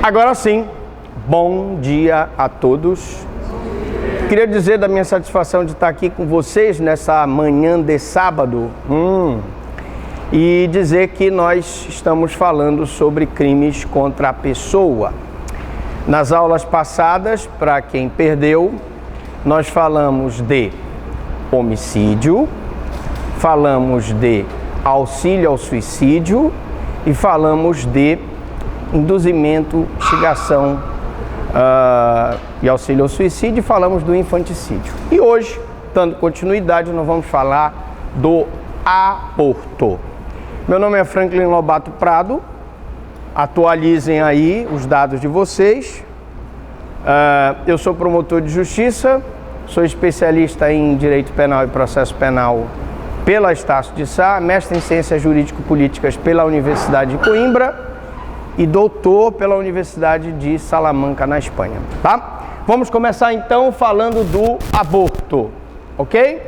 Agora sim, bom dia a todos. Queria dizer da minha satisfação de estar aqui com vocês nessa manhã de sábado e dizer que nós estamos falando sobre crimes contra a pessoa. Nas aulas passadas, para quem perdeu, nós falamos de homicídio, falamos de auxílio ao suicídio e falamos de induzimento, instigação e auxílio ao suicídio, e falamos do infanticídio. E hoje, dando continuidade, nós vamos falar do aborto. Meu nome é Franklin Lobato Prado. Atualizem aí os dados de vocês. Eu sou promotor de justiça, sou especialista em Direito Penal e Processo Penal pela Estácio de Sá, mestre em Ciências Jurídico-Políticas pela Universidade de Coimbra e doutor pela Universidade de Salamanca, na Espanha, tá? Vamos começar então falando do aborto, ok?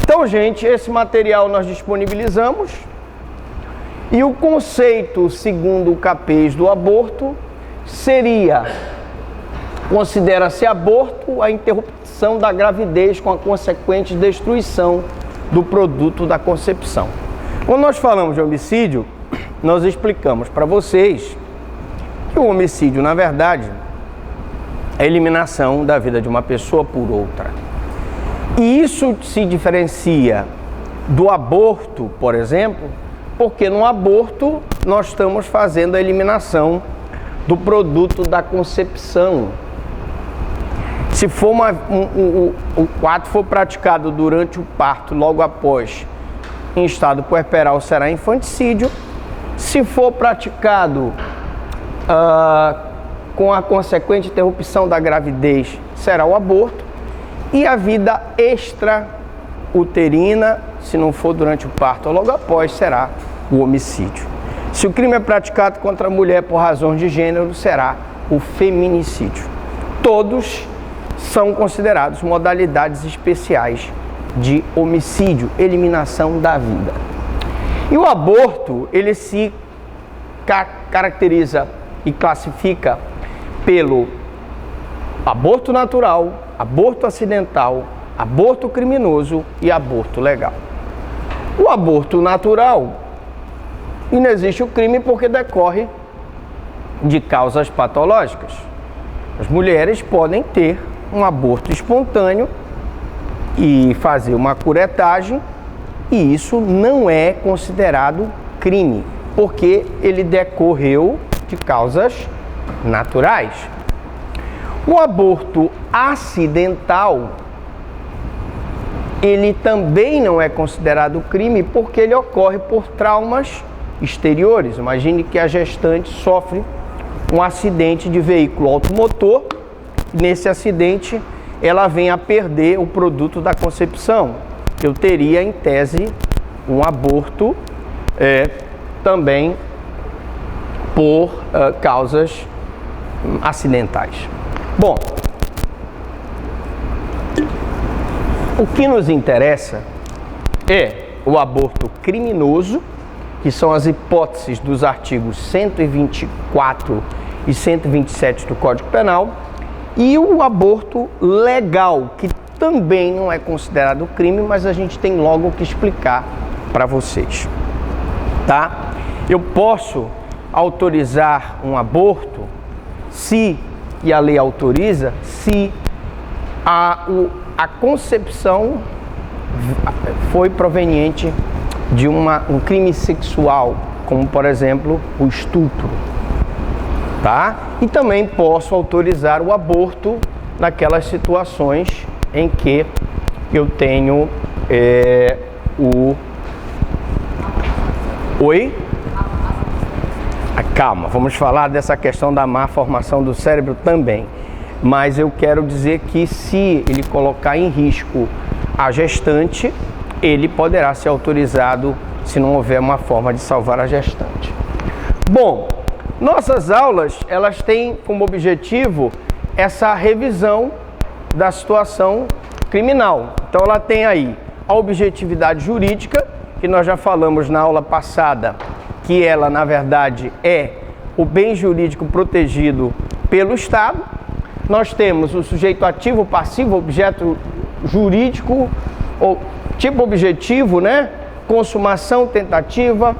Então, gente, esse material nós disponibilizamos e o conceito, segundo o CAPES do aborto, seria: considera-se aborto a interrupção da gravidez com a consequente destruição do produto da concepção. Quando nós falamos de homicídio, nós explicamos para vocês que o homicídio, na verdade, é a eliminação da vida de uma pessoa por outra. E isso se diferencia do aborto, por exemplo, porque no aborto nós estamos fazendo a eliminação do produto da concepção. Se for o ato for praticado durante o parto, logo após, em estado puerperal, será infanticídio. Se for praticado com a consequente interrupção da gravidez, será o aborto. E a vida extrauterina, se não for durante o parto ou logo após, será o homicídio. Se o crime é praticado contra a mulher por razões de gênero, será o feminicídio. Todos são considerados modalidades especiais de homicídio, eliminação da vida. E o aborto, ele se caracteriza e classifica pelo aborto natural, aborto acidental, aborto criminoso e aborto legal. O aborto natural, e não existe o crime porque decorre de causas patológicas. As mulheres podem ter um aborto espontâneo e fazer uma curetagem, e isso não é considerado crime, porque ele decorreu de causas naturais. O aborto acidental, ele também não é considerado crime porque ele ocorre por traumas exteriores. Imagine que a gestante sofre um acidente de veículo automotor. Nesse acidente, ela vem a perder o produto da concepção. Eu teria, em tese, um aborto também por causas acidentais. Bom, o que nos interessa é o aborto criminoso, que são as hipóteses dos artigos 124 e 127 do Código Penal, e o aborto legal, que também não é considerado crime, mas a gente tem logo que explicar para vocês, tá? Eu posso autorizar um aborto se, e a lei autoriza, se a concepção foi proveniente de um crime sexual, como por exemplo o estupro, tá? E também posso autorizar o aborto naquelas situações em que eu tenho Calma, vamos falar dessa questão da má formação do cérebro também. Mas eu quero dizer que se ele colocar em risco a gestante, ele poderá ser autorizado se não houver uma forma de salvar a gestante. Bom, nossas aulas, elas têm como objetivo essa revisão da situação criminal. Então ela tem aí a objetividade jurídica, que nós já falamos na aula passada, que ela na verdade é o bem jurídico protegido pelo Estado. Nós temos o sujeito ativo, passivo, objeto jurídico, ou tipo objetivo, né? Consumação, tentativa,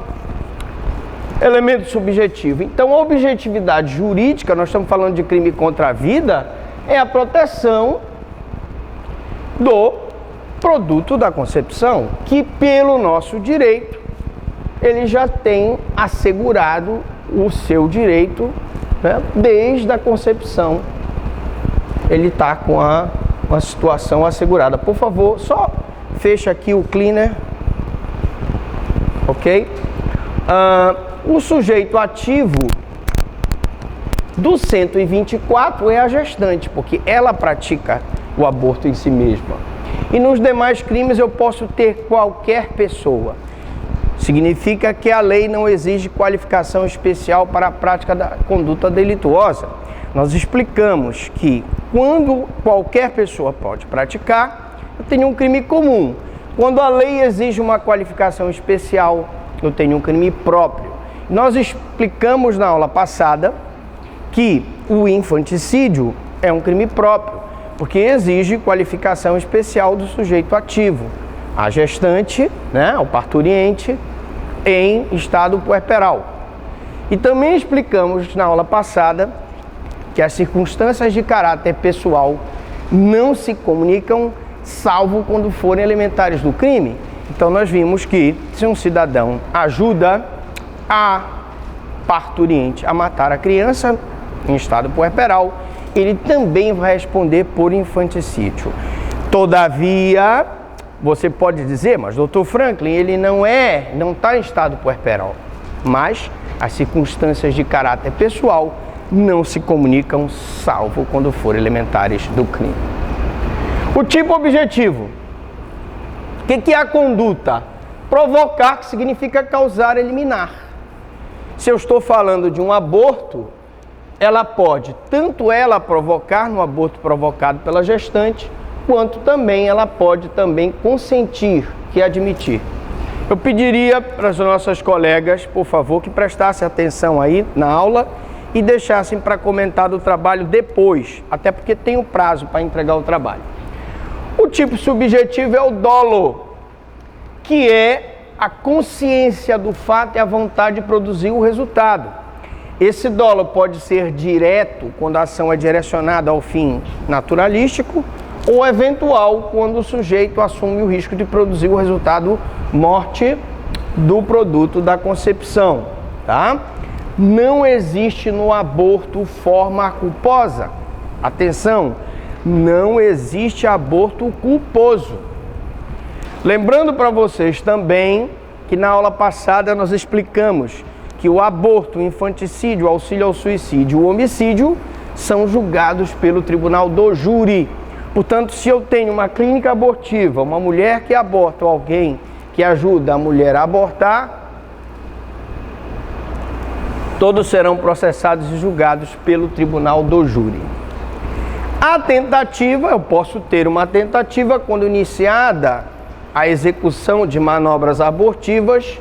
elemento subjetivo. Então, a objetividade jurídica, nós estamos falando de crime contra a vida, é a proteção do produto da concepção, que pelo nosso direito, ele já tem assegurado o seu direito, né? Desde a concepção, ele está com a situação assegurada. Por favor, só fecha aqui o cleaner, ok? O sujeito ativo do 124 é a gestante, porque ela pratica o aborto em si mesma. E nos demais crimes eu posso ter qualquer pessoa. Significa que a lei não exige qualificação especial para a prática da conduta delituosa. Nós explicamos que quando qualquer pessoa pode praticar, eu tenho um crime comum. Quando a lei exige uma qualificação especial, eu tenho um crime próprio. Nós explicamos na aula passada que o infanticídio é um crime próprio, porque exige qualificação especial do sujeito ativo, a gestante, né, o parturiente, em estado puerperal. E também explicamos na aula passada que as circunstâncias de caráter pessoal não se comunicam, salvo quando forem elementares do crime. Então nós vimos que se um cidadão ajuda a parturiente a matar a criança em estado puerperal, ele também vai responder por infanticídio. Todavia, você pode dizer, mas Dr. Franklin, ele não está em estado puerperal, mas as circunstâncias de caráter pessoal não se comunicam, salvo quando forem elementares do crime. O tipo objetivo. O que é a conduta? Provocar, que significa causar, eliminar. Se eu estou falando de um aborto, ela pode, tanto ela provocar no aborto provocado pela gestante, quanto também ela pode também consentir, que é admitir. Eu pediria para as nossas colegas, por favor, que prestassem atenção aí na aula e deixassem para comentar do trabalho depois, até porque tem um prazo para entregar o trabalho. O tipo subjetivo é o dolo, que é a consciência do fato e a vontade de produzir o resultado. Esse dolo pode ser direto, quando a ação é direcionada ao fim naturalístico, ou eventual, quando o sujeito assume o risco de produzir o resultado morte do produto da concepção, tá? Não existe no aborto forma culposa. Atenção, não existe aborto culposo. Lembrando para vocês também que na aula passada nós explicamos que o aborto, o infanticídio, o auxílio ao suicídio e o homicídio são julgados pelo tribunal do júri. Portanto, se eu tenho uma clínica abortiva, uma mulher que aborta ou alguém que ajuda a mulher a abortar, todos serão processados e julgados pelo tribunal do júri. A tentativa, eu posso ter uma tentativa quando iniciada a execução de manobras abortivas,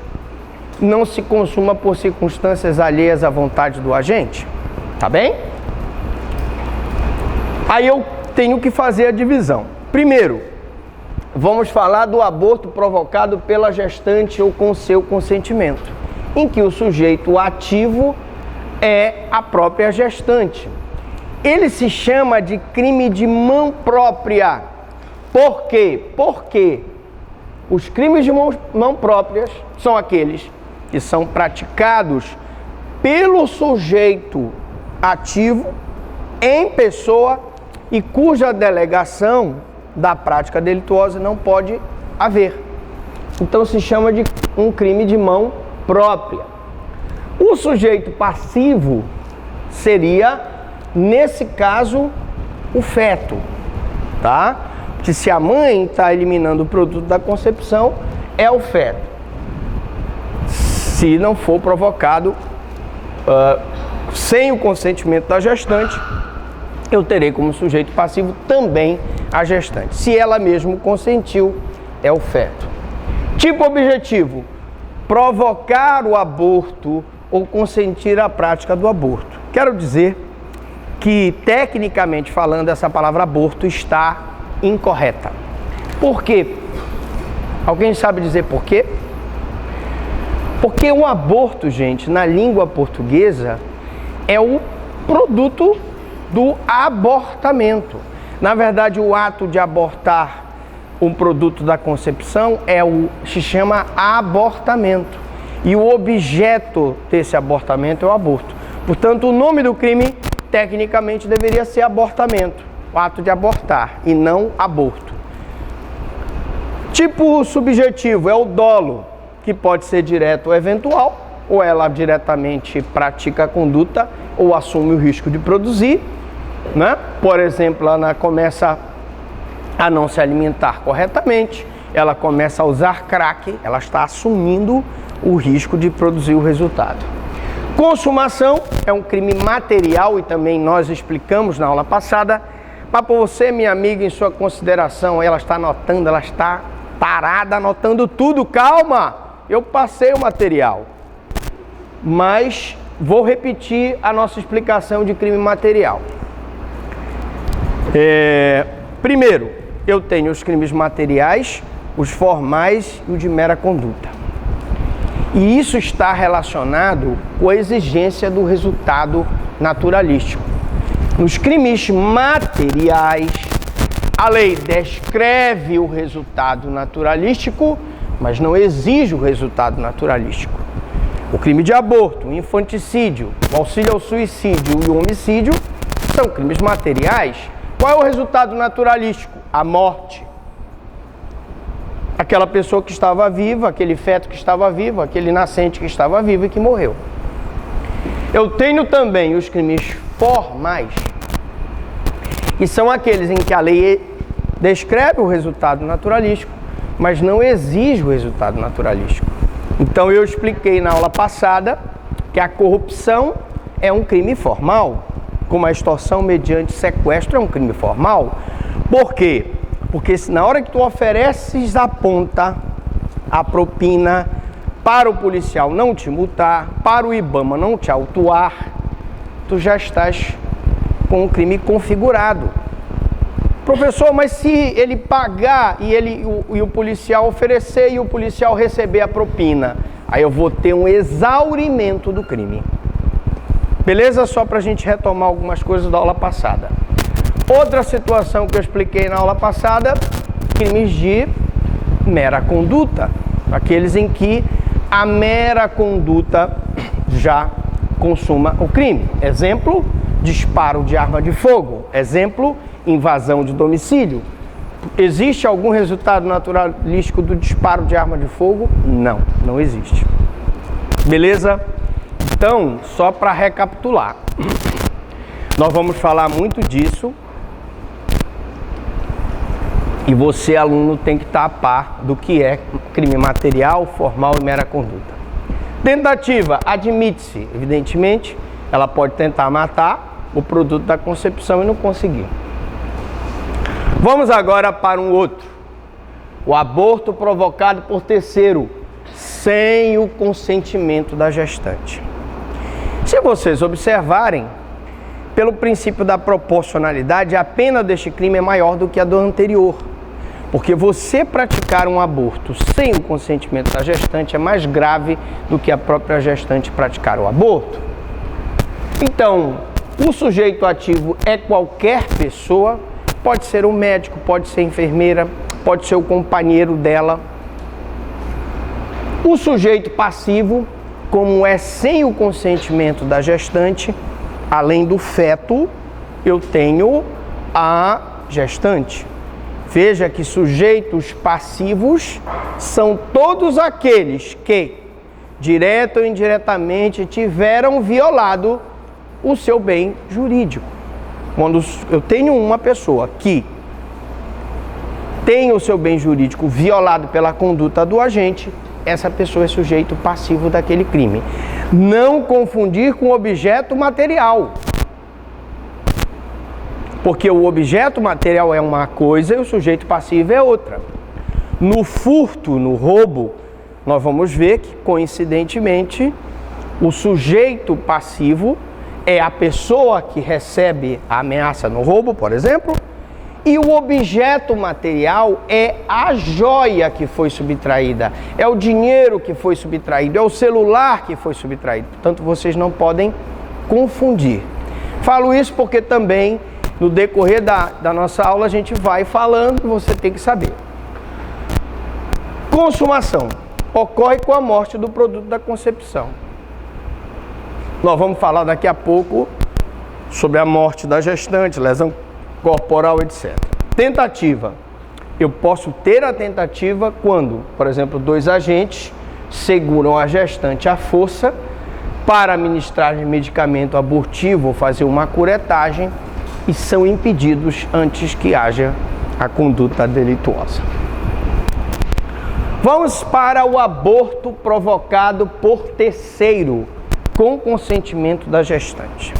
não se consuma por circunstâncias alheias à vontade do agente, tá bem? Aí eu tenho que fazer a divisão. Primeiro, vamos falar do aborto provocado pela gestante ou com seu consentimento, em que o sujeito ativo é a própria gestante. Ele se chama de crime de mão própria. Por quê? Porque os crimes de mão próprias são aqueles que são praticados pelo sujeito ativo em pessoa e cuja delegação da prática delituosa não pode haver. Então se chama de um crime de mão própria. O sujeito passivo seria, nesse caso, o feto, tá? Que se a mãe está eliminando o produto da concepção, é o feto. Se não for provocado sem o consentimento da gestante, eu terei como sujeito passivo também a gestante. Se ela mesmo consentiu, é o feto. Tipo objetivo: provocar o aborto ou consentir a prática do aborto. Quero dizer que, tecnicamente falando, essa palavra aborto está incorreta. Por quê? Alguém sabe dizer por quê? Porque o aborto, gente, na língua portuguesa, é o produto do abortamento. Na verdade, o ato de abortar um produto da concepção se chama abortamento. E o objeto desse abortamento é o aborto. Portanto, o nome do crime, tecnicamente, deveria ser abortamento, o ato de abortar, e não aborto. Tipo subjetivo é o dolo, que pode ser direto ou eventual, ou ela diretamente pratica a conduta ou assume o risco de produzir, né? Por exemplo, ela começa a não se alimentar corretamente, ela começa a usar crack, ela está assumindo o risco de produzir o resultado. Consumação é um crime material e também nós explicamos na aula passada, mas por você, minha amiga, em sua consideração, ela está anotando, ela está parada anotando tudo, calma, eu passei o material, mas vou repetir a nossa explicação de crime material. Primeiro, eu tenho os crimes materiais, os formais e o de mera conduta. E isso está relacionado com a exigência do resultado naturalístico. Nos crimes materiais, a lei descreve o resultado naturalístico, mas não exige o resultado naturalístico. O crime de aborto, o infanticídio, o auxílio ao suicídio e o homicídio são crimes materiais. Qual é o resultado naturalístico? A morte. Aquela pessoa que estava viva, aquele feto que estava vivo, aquele nascente que estava vivo e que morreu. Eu tenho também os crimes formais, que são aqueles em que a lei descreve o resultado naturalístico, mas não exige o resultado naturalístico. Então eu expliquei na aula passada que a corrupção é um crime formal, como a extorsão mediante sequestro é um crime formal. Por quê? Porque na hora que tu ofereces a ponta, a propina, para o policial não te multar, para o IBAMA não te autuar, tu já estás com o crime configurado. Professor, mas se ele pagar e o policial oferecer e o policial receber a propina, aí eu vou ter um exaurimento do crime. Beleza? Só para a gente retomar algumas coisas da aula passada. Outra situação que eu expliquei na aula passada, crimes de mera conduta. Aqueles em que a mera conduta já consuma o crime. Exemplo, disparo de arma de fogo. Exemplo, invasão de domicílio. Existe algum resultado naturalístico do disparo de arma de fogo? Não, não existe. Beleza? Então, só para recapitular, nós vamos falar muito disso e você, aluno, tem que estar a par do que é crime material, formal e mera conduta. Tentativa, admite-se, evidentemente, ela pode tentar matar o produto da concepção e não conseguir. Vamos agora para um outro. O aborto provocado por terceiro, sem o consentimento da gestante. Se vocês observarem, pelo princípio da proporcionalidade, a pena deste crime é maior do que a do anterior. Porque você praticar um aborto sem o consentimento da gestante é mais grave do que a própria gestante praticar o aborto. Então, o sujeito ativo é qualquer pessoa, pode ser um médico, pode ser enfermeira, pode ser o companheiro dela. O sujeito passivo, como é sem o consentimento da gestante, além do feto, eu tenho a gestante. Veja que sujeitos passivos são todos aqueles que, direto ou indiretamente, tiveram violado o seu bem jurídico. Quando eu tenho uma pessoa que tem o seu bem jurídico violado pela conduta do agente, essa pessoa é sujeito passivo daquele crime. Não confundir com objeto material. Porque o objeto material é uma coisa e o sujeito passivo é outra. No furto, no roubo, nós vamos ver que, coincidentemente, O sujeito passivo é a pessoa que recebe a ameaça no roubo, por exemplo, e o objeto material é a joia que foi subtraída, é o dinheiro que foi subtraído, é o celular que foi subtraído. Portanto, vocês não podem confundir. Falo isso porque também, no decorrer da nossa aula, a gente vai falando e você tem que saber. Consumação ocorre com a morte do produto da concepção. Nós vamos falar daqui a pouco sobre a morte da gestante, lesão corporal, etc. Tentativa. Eu posso ter a tentativa quando, por exemplo, 2 agentes seguram a gestante à força para administrar medicamento abortivo ou fazer uma curetagem e são impedidos antes que haja a conduta delituosa. Vamos para o aborto provocado por terceiro, com consentimento da gestante.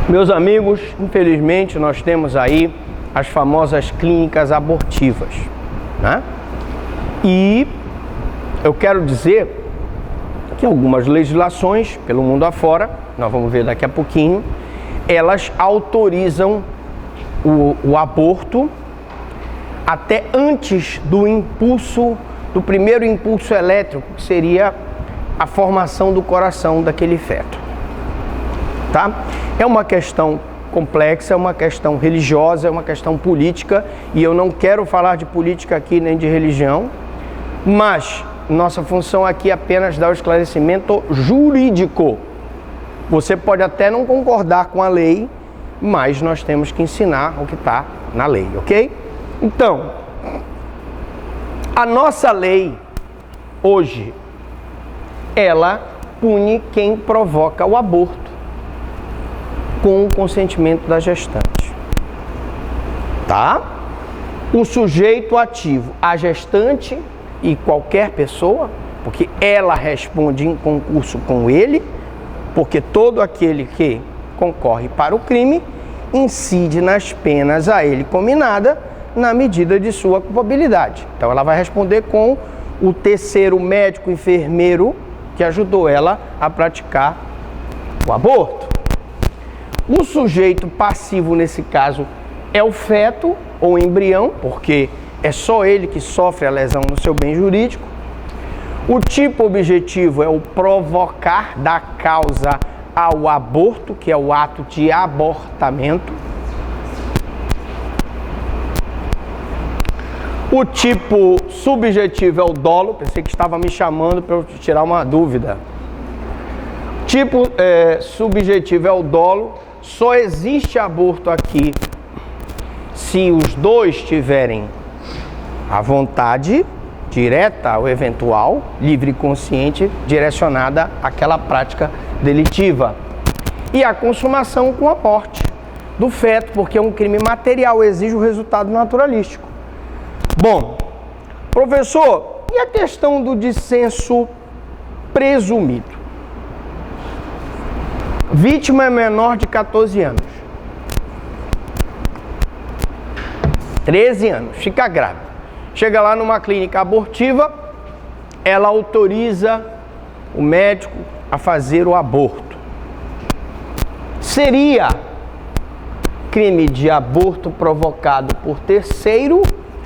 Meus amigos, infelizmente nós temos aí as famosas clínicas abortivas, né? E eu quero dizer que algumas legislações pelo mundo afora, nós vamos ver daqui a pouquinho, elas autorizam o aborto até antes do primeiro impulso elétrico, que seria a formação do coração daquele feto. Tá? É uma questão complexa, é uma questão religiosa, é uma questão política, e eu não quero falar de política aqui nem de religião, mas nossa função aqui é apenas dar o esclarecimento jurídico. Você pode até não concordar com a lei, mas nós temos que ensinar o que está na lei, ok? Então, a nossa lei hoje, ela pune quem provoca o aborto com o consentimento da gestante, tá? O sujeito ativo, a gestante e qualquer pessoa, porque ela responde em concurso com ele, porque todo aquele que concorre para o crime incide nas penas a ele cominada na medida de sua culpabilidade. Então ela vai responder com o terceiro médico enfermeiro que ajudou ela a praticar o aborto. O sujeito passivo nesse caso é o feto ou embrião, porque é só ele que sofre a lesão no seu bem jurídico. O tipo objetivo é o provocar da causa ao aborto, que é o ato de abortamento. O tipo subjetivo é o dolo, pensei que estava me chamando para eu tirar uma dúvida. Tipo subjetivo é o dolo, só existe aborto aqui se os dois tiverem a vontade direta ou eventual, livre e consciente, direcionada àquela prática delitiva. E a consumação com a morte do feto, porque é um crime material, exige o resultado naturalístico. Bom, professor, e a questão do dissenso presumido? Vítima é menor de 14 anos. 13 anos, fica grávida. Chega lá numa clínica abortiva, ela autoriza o médico a fazer o aborto. Seria crime de aborto provocado por terceiro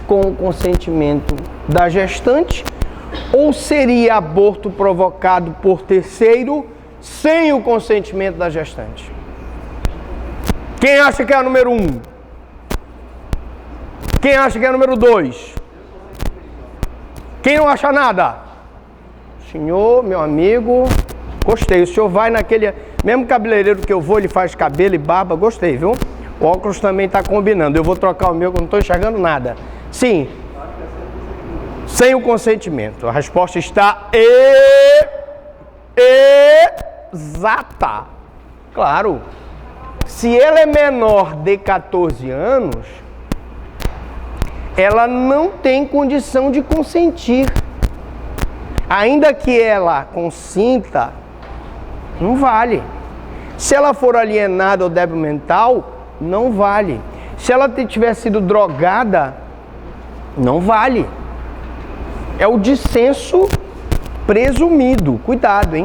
com o consentimento da gestante, ou seria aborto provocado por terceiro sem o consentimento da gestante? Quem acha que é a número 1? Quem acha que é a número 2? Quem não acha nada? Senhor, meu amigo, gostei. O senhor vai naquele... Mesmo cabeleireiro que eu vou, ele faz cabelo e barba, gostei, viu? O óculos também está combinando. Eu vou trocar o meu, que eu não estou enxergando nada. Sim. Sem o consentimento. A resposta está exata. Claro. Se ela é menor de 14 anos, ela não tem condição de consentir. Ainda que ela consinta, não vale. Se ela for alienada ou débil mental, não vale. Se ela tiver sido drogada, não vale. É o dissenso presumido. Cuidado, hein?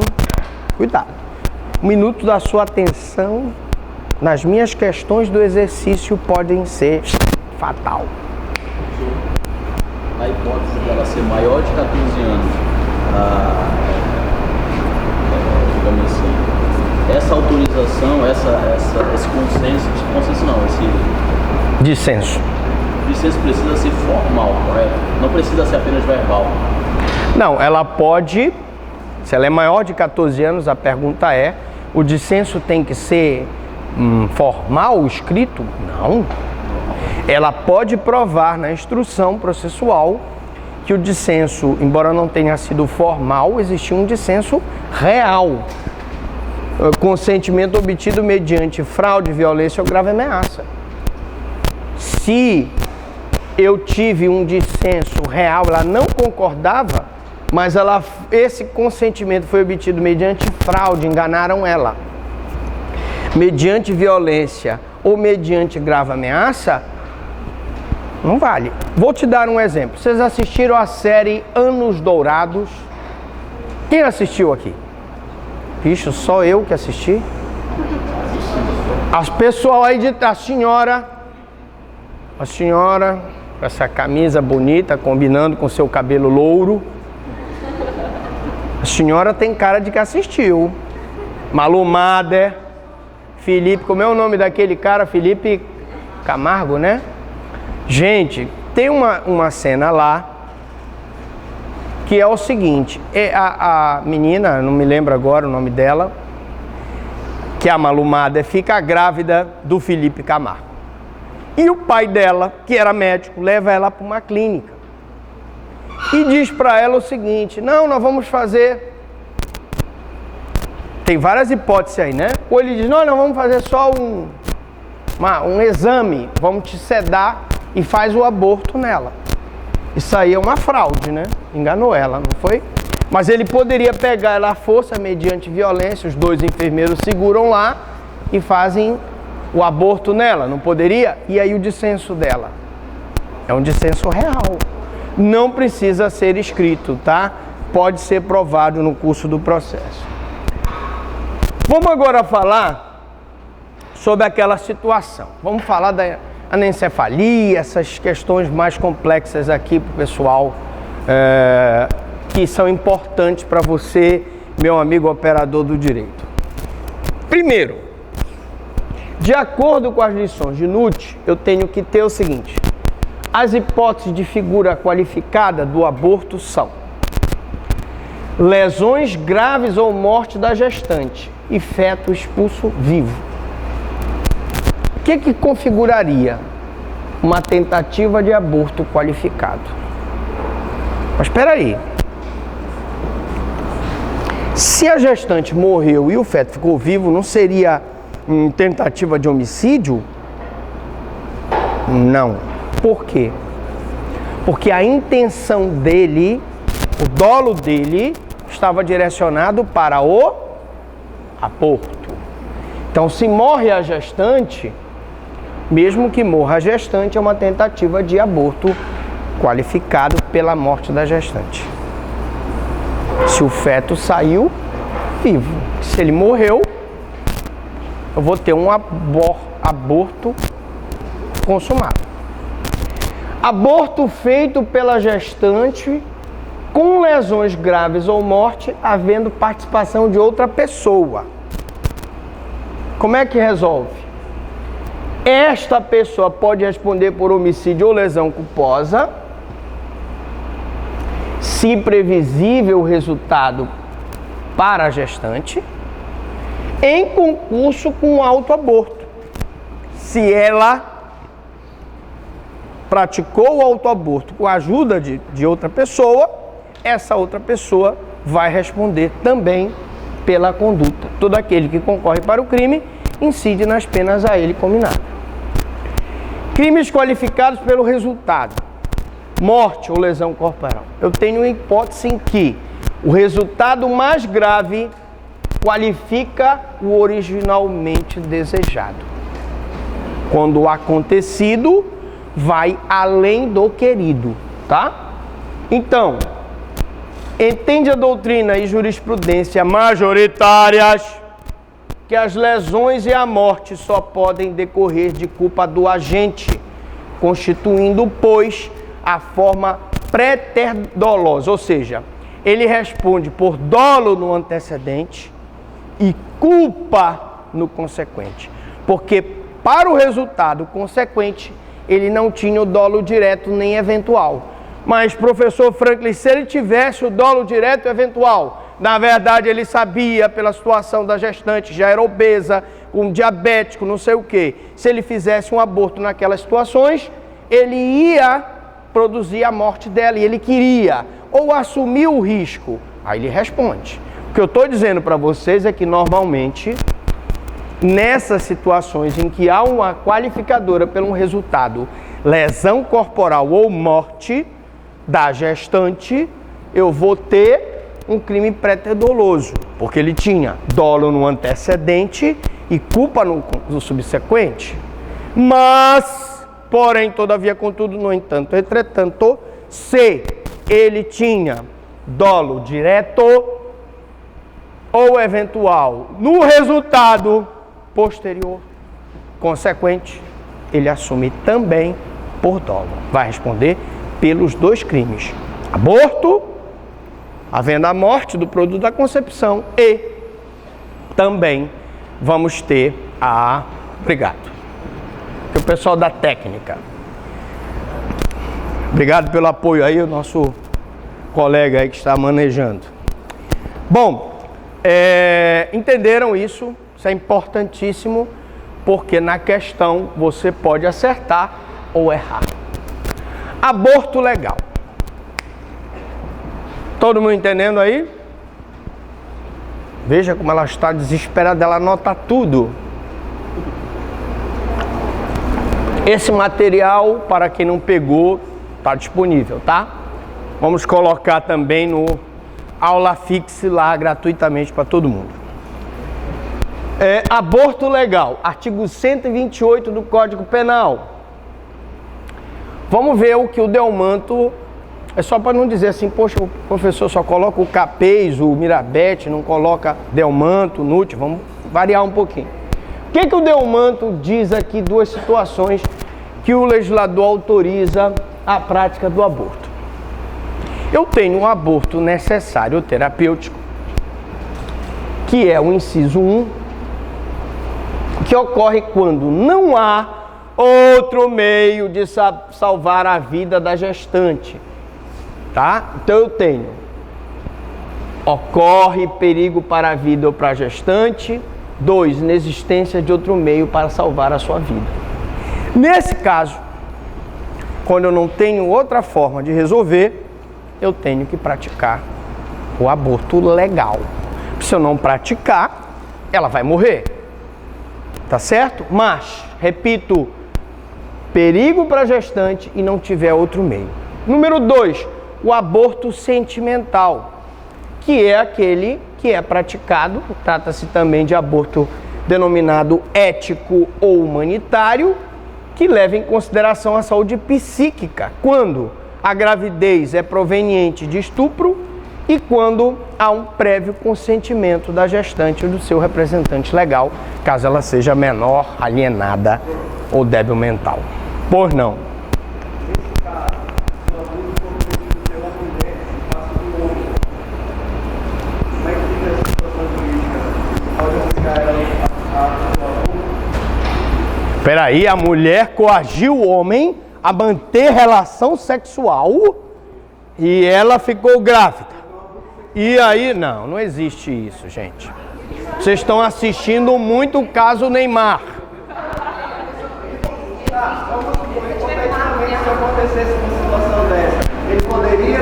Cuidado. Um minuto da sua atenção nas minhas questões do exercício podem ser fatal. Na hipótese dela ser maior de 14 anos, digamos assim, essa autorização, esse consenso não, esse dissenso precisa ser formal, correto? Não precisa ser apenas verbal. Não, ela pode, se ela é maior de 14 anos, a pergunta é, o dissenso tem que ser formal, escrito? Não. Ela pode provar na instrução processual que o dissenso, embora não tenha sido formal, existiu um dissenso real. Consentimento obtido mediante fraude, violência ou grave ameaça. Se eu tive um dissenso real, ela não concordava, mas esse consentimento foi obtido mediante fraude, enganaram ela, mediante violência ou mediante grave ameaça, não vale. Vou te dar um exemplo. Vocês assistiram a série Anos Dourados? Quem assistiu aqui? Bicho, só eu que assisti? As pessoal aí a senhora com essa camisa bonita, combinando com seu cabelo louro. A senhora tem cara de que assistiu. Malu Mader, Felipe, como é o nome daquele cara? Felipe Camargo, né? Gente, tem uma cena lá que é o seguinte, a menina, não me lembro agora o nome dela, que é a Malu Mader, fica grávida do Felipe Camargo. E o pai dela, que era médico, leva ela para uma clínica e diz para ela o seguinte, não, nós vamos fazer... Tem várias hipóteses aí, né? Ou ele diz, não, nós vamos fazer só um exame, vamos te sedar e faz o aborto nela. Isso aí é uma fraude, né? Enganou ela, não foi? Mas ele poderia pegar ela à força, mediante violência, os dois enfermeiros seguram lá e fazem o aborto nela, não poderia? E aí o dissenso dela? É um dissenso real. Não precisa ser escrito, tá? Pode ser provado no curso do processo. Vamos agora falar sobre aquela situação. Vamos falar da anencefalia, essas questões mais complexas aqui para o pessoal, que são importantes para você, meu amigo operador do direito. Primeiro, de acordo com as lições de NUT, eu tenho que ter o seguinte: as hipóteses de figura qualificada do aborto são lesões graves ou morte da gestante e feto expulso vivo. O que configuraria uma tentativa de aborto qualificado? Mas espera aí. Se a gestante morreu e o feto ficou vivo, não seria tentativa de homicídio? Não. Por quê? Porque a intenção dele, o dolo dele, estava direcionado para o aborto. Então, se morre a gestante, mesmo que morra a gestante, é uma tentativa de aborto qualificado pela morte da gestante. Se o feto saiu vivo, se ele morreu, eu vou ter um aborto consumado. Aborto feito pela gestante com lesões graves ou morte, havendo participação de outra pessoa. Como é que resolve? Esta pessoa pode responder por homicídio ou lesão culposa, se previsível o resultado para a gestante, em concurso com autoaborto. Se ela praticou o autoaborto com a ajuda de outra pessoa, essa outra pessoa vai responder também pela conduta. Todo aquele que concorre para o crime incide nas penas a ele combinadas. Crimes qualificados pelo resultado: morte ou lesão corporal. Eu tenho uma hipótese em que o resultado mais grave qualifica o originalmente desejado. Quando o acontecido vai além do querido, tá? Então, Entende a doutrina e jurisprudência majoritárias que as lesões e a morte só podem decorrer de culpa do agente, constituindo, pois, a forma préter-dolosa, ou seja, ele responde por dolo no antecedente e culpa no consequente, porque para o resultado consequente ele não tinha o dolo direto nem eventual. Mas, professor Franklin, se ele tivesse o dolo direto e eventual, na verdade ele sabia pela situação da gestante, já era obesa, um diabético, não sei o quê. Se ele fizesse um aborto naquelas situações, ele ia produzir a morte dela e ele queria, ou assumir o risco. Aí ele responde. O que eu estou dizendo para vocês é que normalmente, nessas situações em que há uma qualificadora pelo resultado, lesão corporal ou morte da gestante, eu vou ter um crime préter-doloso, porque ele tinha dolo no antecedente e culpa no subsequente. Mas, porém, todavia, contudo, no entanto, entretanto, se ele tinha dolo direto ou eventual no resultado posterior, consequente, ele assume também por dolo. Vai responder pelos dois crimes: aborto, havendo a morte do produto da concepção, e também vamos ter a... Obrigado. O pessoal da técnica. Obrigado pelo apoio aí, o nosso colega aí que está manejando. Bom, entenderam isso? Isso é importantíssimo, porque na questão você pode acertar ou errar. Aborto legal. Todo mundo entendendo aí? Veja como ela está desesperada, ela anota tudo. Esse material, para quem não pegou, está disponível, tá? Vamos colocar também no Aula Fixe lá, gratuitamente para todo mundo. Aborto legal, artigo 128 do Código Penal. Vamos ver o que o Delmanto... É só para não dizer assim, poxa, o professor só coloca o Capês, o Mirabete, não coloca Delmanto, Nútil. Vamos variar um pouquinho. O que o Delmanto diz aqui? Duas situações que o legislador autoriza a prática do aborto. Eu tenho um aborto necessário terapêutico, que é o inciso 1, que ocorre quando não há outro meio de salvar a vida da gestante. Tá? Então eu tenho: ocorre perigo para a vida ou para a gestante. 2, inexistência de outro meio para salvar a sua vida. Nesse caso, quando eu não tenho outra forma de resolver, eu tenho que praticar o aborto legal. Se eu não praticar, ela vai morrer. Tá certo? Mas, repito, perigo para a gestante e não tiver outro meio. Número 2, o aborto sentimental, que é aquele que é praticado, trata-se também de aborto denominado ético ou humanitário, que leva em consideração a saúde psíquica, quando a gravidez é proveniente de estupro e quando há um prévio consentimento da gestante ou do seu representante legal, caso ela seja menor, alienada ou débil mental. Por não. Peraí, a mulher coagiu o homem a manter relação sexual e ela ficou grávida. E aí, não existe isso, gente. Vocês estão assistindo muito o caso Neymar.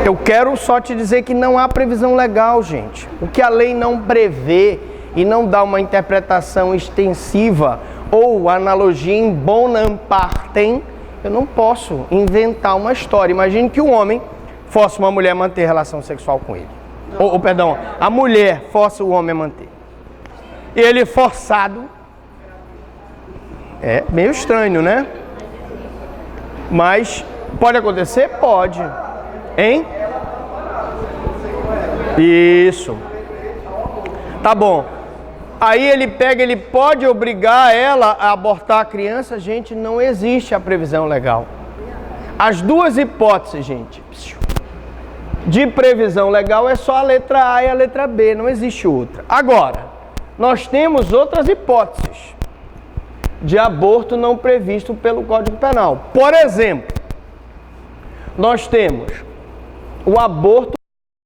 Eu quero só te dizer que não há previsão legal, gente. O que a lei não prevê e não dá uma interpretação extensiva ou analogia em bonam partem, eu não posso inventar uma história. Imagine que um homem force uma mulher a manter relação sexual com ele. Perdão, a mulher força o homem a manter. E ele forçado. É meio estranho, né? Mas pode acontecer? Pode. Hein? Isso. Tá bom. Aí ele pega, ele pode obrigar ela a abortar a criança? Gente, não existe a previsão legal. As duas hipóteses, gente, de previsão legal é só a letra A e a letra B, não existe outra. Agora, nós temos outras hipóteses de aborto não previsto pelo Código Penal. Por exemplo, nós temos o aborto